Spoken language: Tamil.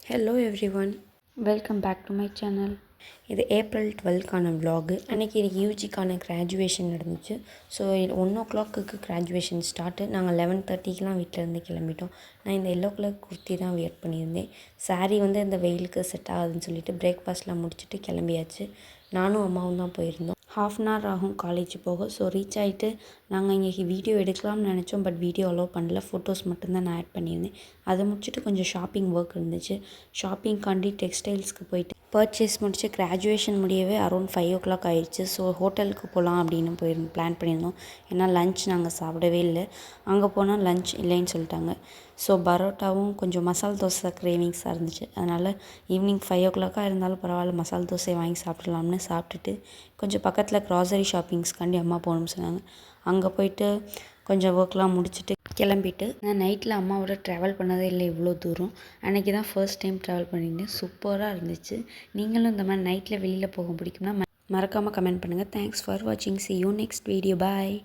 Hello everyone, welcome back to my channel. இது ஏப்ரல் 12க்கான vlog. அன்றைக்கி யூஜிக்கான கிராஜுவேஷன் நடந்துச்சு. So 1 o'clock graduation start. நாங்கள் 11:30க்கெலாம் வீட்டிலேருந்து கிளம்பிட்டோம். நான் இந்த எல்லோ கலர் குர்த்தி தான் வியர் பண்ணியிருந்தேன். சாரீ இந்த வெயிலுக்கு செட் ஆகுதுன்னு சொல்லிட்டு பிரேக்ஃபாஸ்ட்லாம் முடிச்சுட்டு கிளம்பியாச்சு. நானும் அம்மாவும் தான் போயிருந்தோம். 1/2 hour ஆகும் காலேஜ் போக. ஸோ ரீச் ஆகிட்டு நாங்கள் இங்கே வீடியோ எடுக்கலாம்னு நினச்சோம். பட் வீடியோ அலோவ் பண்ணல. ஃபோட்டோஸ் மட்டும்தான் நான் ஆட் பண்ணியிருந்தேன். அதை முடிச்சுட்டு கொஞ்சம் ஷாப்பிங் ஒர்க் இருந்துச்சு. ஷாப்பிங்காண்டி டெக்ஸ்டைல்ஸ்க்கு போயிட்டு பர்ச்சேஸ் முடிச்சு கிராஜுவேஷன் முடியவே அரௌண்ட் 5 o'clock ஆயிடுச்சு. ஸோ ஹோட்டலுக்கு போகலாம் அப்படின்னு பிளான் பண்ணியிருந்தோம். ஏன்னா லன்ச் நாங்கள் சாப்பிடவே இல்லை. அங்கே போனால் லன்ச் இல்லைன்னு சொல்லிட்டாங்க. ஸோ பரோட்டாவும் கொஞ்சம் மசால் தோசை கிரேவிங்ஸாக இருந்துச்சு. அதனால் ஈவினிங் 5 o'clock இருந்தாலும் பரவாயில்ல, மசால் தோசை வாங்கி சாப்பிட்லாம்னு சாப்பிட்டுட்டு கொஞ்சம் பக்கத்தில் க்ராசரி ஷாப்பிங்ஸ்க்காண்டி அம்மா போகணும்னு சொன்னாங்க. அங்கே போயிட்டு கொஞ்சம் ஒர்க்லாம் முடிச்சுட்டு கிளம்பிட்டு நான் நைட்டில் அம்மாவோட ட்ராவல் பண்ணதே இல்லை இவ்வளோ தூரம். அன்றைக்கி தான் ஃபர்ஸ்ட் டைம் ட்ராவல் பண்ணியிருந்தேன். சூப்பராக இருந்துச்சு. நீங்களும் இந்த மாதிரி நைட்டில் வெளியில் போக பிடிக்கும்னா மறக்காமல் கமெண்ட் பண்ணுங்கள். தேங்க்ஸ் ஃபார் வாட்சிங். See you next video. Bye.